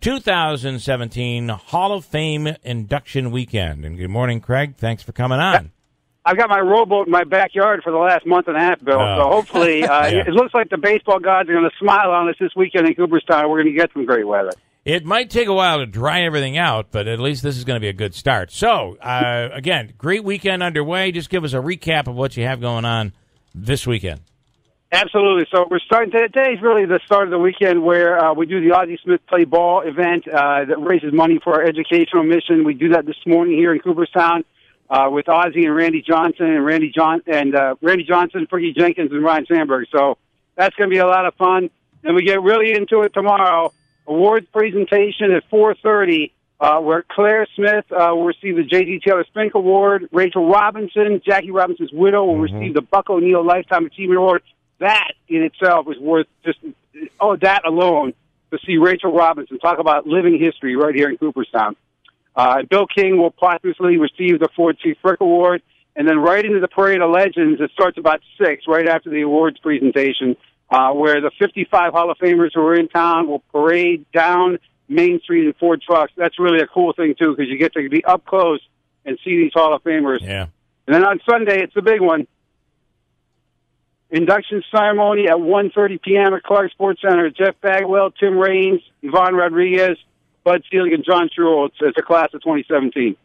2017 Hall of Fame Induction Weekend. And good morning, Craig. Thanks for coming on. I've got my rowboat in my backyard for the last month and a half, Bill. So hopefully, it looks like the baseball gods are going to smile on us this weekend in Cooperstown. We're going to get some great weather. It might take a while to dry everything out, but at least this is going to be a good start. So, again, great weekend underway. Just give us a recap of what you have going on this weekend. Absolutely. So we're starting today's really the start of the weekend where we do the Ozzie Smith Play Ball event that raises money for our educational mission. We do that this morning here in Cooperstown with Ozzie and Randy Johnson and Randy Johnson, Fergie Jenkins, and Ryan Sandberg. So that's going to be a lot of fun. Then we get really into it tomorrow. Awards presentation at 4:30, where Claire Smith will receive the J.D. Taylor Spink Award. Rachel Robinson, Jackie Robinson's widow, will receive the Buck O'Neill Lifetime Achievement Award. That in itself is worth that alone to see Rachel Robinson talk about living history right here in Cooperstown. Bill King will posthumously receive the Ford C. Frick Award. And then right into the Parade of Legends, it starts about 6, right after the awards presentation, where the 55 Hall of Famers who are in town will parade down Main Street in Ford trucks. That's really a cool thing, too, because you get to be up close and see these Hall of Famers. Yeah. And then on Sunday, it's the big one. Induction ceremony at 1:30 p.m. at Clark Sports Center. Jeff Bagwell, Tim Raines, Yvonne Rodriguez, Bud Seelig, and John Truel. It's a class of 2017.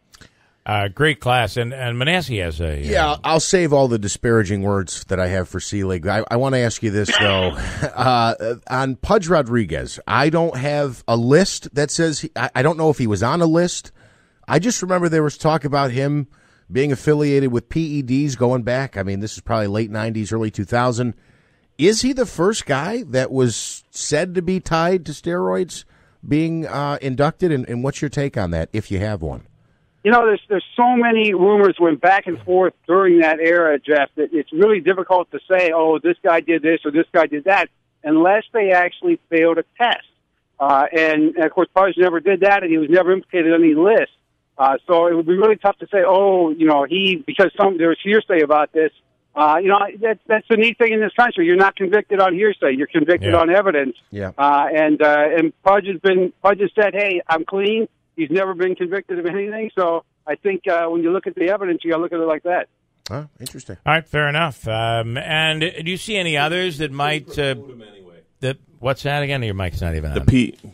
Great class, and Manasseh has a... Yeah, I'll save all the disparaging words that I have for Seelig. I want to ask you this, though. On Pudge Rodriguez, I don't have a list that says... I don't know if he was on a list. I just remember there was talk about him being affiliated with PEDs going back. I mean, this is probably late 90s, early 2000. Is he the first guy that was said to be tied to steroids being inducted? And what's your take on that, if you have one? You know, there's so many rumors went back and forth during that era, Jeff, that it's really difficult to say, oh, this guy did this or this guy did that, unless they actually failed a test. And, of course, Pudge never did that, and he was never implicated on any list. So it would be really tough to say, oh, you know, because there's hearsay about this. You know, that's the neat thing in this country. You're not convicted on hearsay. You're convicted on evidence. Yeah. And Pudge has said, hey, I'm clean. He's never been convicted of anything. So I think when you look at the evidence, you got to look at it like that. Oh, interesting. All right, fair enough. And do you see any others that might... What's that again? Your mic's not even on.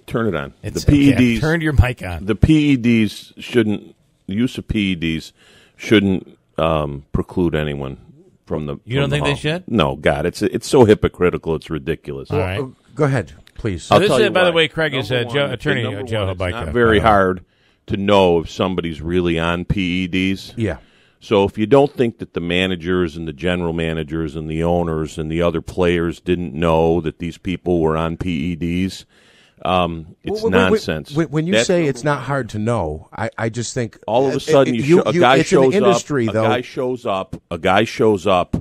Turn it on. It's, the PEDs. Okay, turned your mic on. The PEDs shouldn't... The use of PEDs shouldn't preclude anyone from the... You don't think they should? No, God. It's so hypocritical. It's ridiculous. All right. Go ahead, please. So this is, by the way, Craig is attorney Joe Hobika. It's not very hard to know if somebody's really on PEDs. Yeah. So if you don't think that the managers and the general managers and the owners and the other players didn't know that these people were on PEDs, it's nonsense. When you say it's not hard to know, I just think all of a sudden a guy shows up,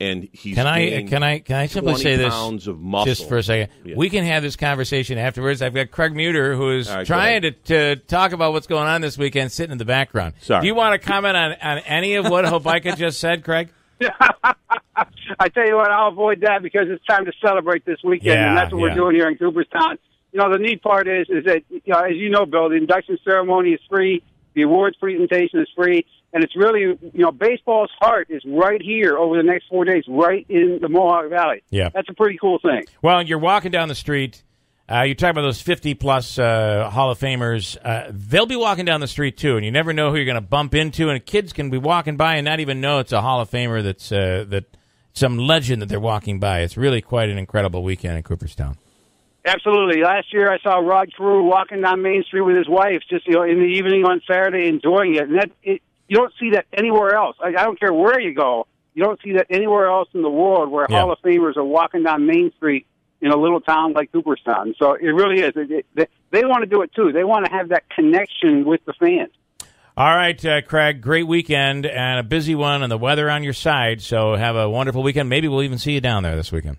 and he's can I simply say this pounds of muscle. Just for a second? Yeah. We can have this conversation afterwards. I've got Craig Muter, who is trying to talk about what's going on this weekend, sitting in the background. Sorry. Do you want to comment on any of what Hobika just said, Craig? I tell you what, I'll avoid that because it's time to celebrate this weekend, and that's what we're doing here in Cooperstown. You know, the neat part is that, you know, as you know, Bill, the induction ceremony is free, the awards presentation is free, and it's really, you know, baseball's heart is right here over the next 4 days, right in the Mohawk Valley. Yeah. That's a pretty cool thing. Well, you're walking down the street. You talk about those 50-plus Hall of Famers. They'll be walking down the street, too, and you never know who you're going to bump into. And kids can be walking by and not even know it's a Hall of Famer that's some legend that they're walking by. It's really quite an incredible weekend in Cooperstown. Absolutely. Last year I saw Rod Carew walking down Main Street with his wife just, you know, in the evening on Saturday enjoying it. And you don't see that anywhere else. I don't care where you go. You don't see that anywhere else in the world where Hall of Famers are walking down Main Street in a little town like Cooperstown. So it really is. They want to do it, too. They want to have that connection with the fans. All right, Craig, great weekend and a busy one and the weather on your side. So have a wonderful weekend. Maybe we'll even see you down there this weekend.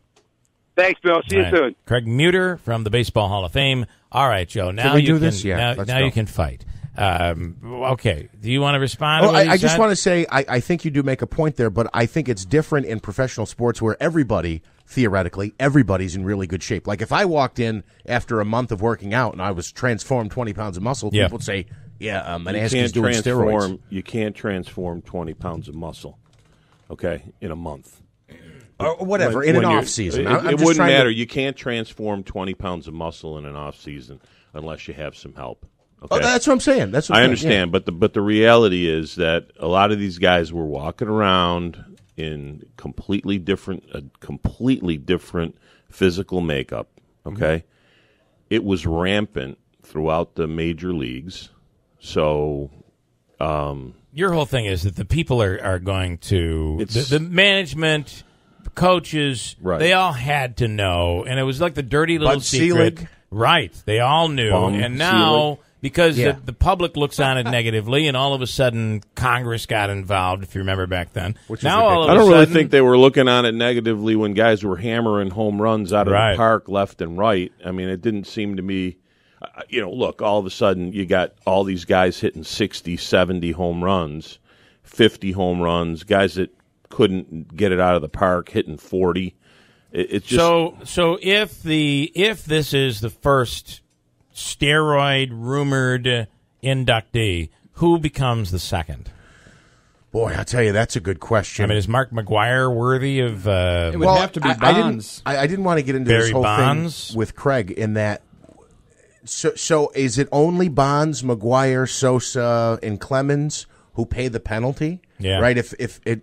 Thanks, Bill. See you soon. Craig Muter from the Baseball Hall of Fame. All right, Joe. Now you can fight. Okay. Do you want to respond? Well, I just want to say I think you do make a point there, but I think it's different in professional sports where everybody theoretically, everybody's in really good shape. Like if I walked in after a month of working out and I was transformed 20 pounds of muscle, people would say, yeah, Manaski's doing steroids. You can't transform 20 pounds of muscle, okay, in a month. Or whatever, in an off season. It wouldn't matter. You can't transform 20 pounds of muscle in an off season unless you have some help. Okay? Oh, that's what I'm saying. I understand, but the reality is that a lot of these guys were walking around in completely different physical makeup. Okay, it was rampant throughout the major leagues. So, your whole thing is that the people are going to the management, the coaches. Right. They all had to know, and it was like the dirty little secret. Selig. Right, they all knew, and now. Selig. Because the public looks on it negatively, and all of a sudden Congress got involved, if you remember back then. Now all of I a don't sudden, really think they were looking on it negatively when guys were hammering home runs out of the park left and right. I mean, it didn't seem to me, look, all of a sudden you got all these guys hitting 60, 70 home runs, 50 home runs, guys that couldn't get it out of the park hitting 40. It's just so if this is the first steroid rumored inductee, who becomes the second? Boy, I'll tell you, that's a good question. I mean, is Mark McGwire worthy of? It would have to be Bonds. I didn't want to get into Barry this whole Bonds? thing with Craig in that. So is it only Bonds, McGwire, Sosa, and Clemens who pay the penalty? Yeah. Right. If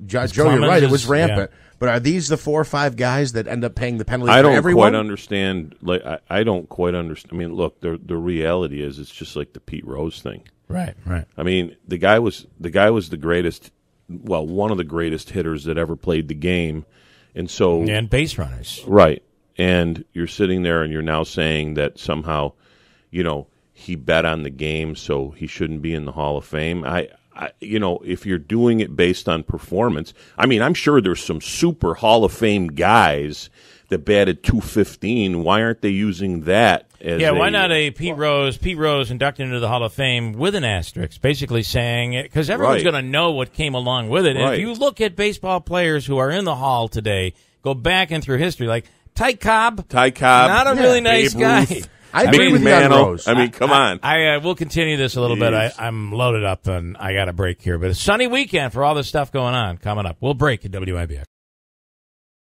Joe, Clemens you're right. It was rampant. Yeah. But are these the 4 or 5 guys that end up paying the penalty? I for don't everyone? quite understand. Like I don't quite understand. I mean, look, the reality is it's just like the Pete Rose thing. Right. I mean, the guy was the greatest. Well, one of the greatest hitters that ever played the game, and so and base runners. Right. And you're sitting there and you're now saying that somehow, he bet on the game, so he shouldn't be in the Hall of Fame. If you're doing it based on performance, I mean, I'm sure there's some super Hall of Fame guys that batted .215. Why aren't they using that as why not a Pete Rose inducted into the Hall of Fame with an asterisk, basically saying, because everyone's going to know what came along with it. And if you look at baseball players who are in the Hall today, go back in through history, like Ty Cobb, not a really nice guy. I agree with you on Rose. I mean, come on. I will continue this a little bit. I'm loaded up, and I got a break here. But a sunny weekend for all this stuff going on coming up. We'll break at WIBX.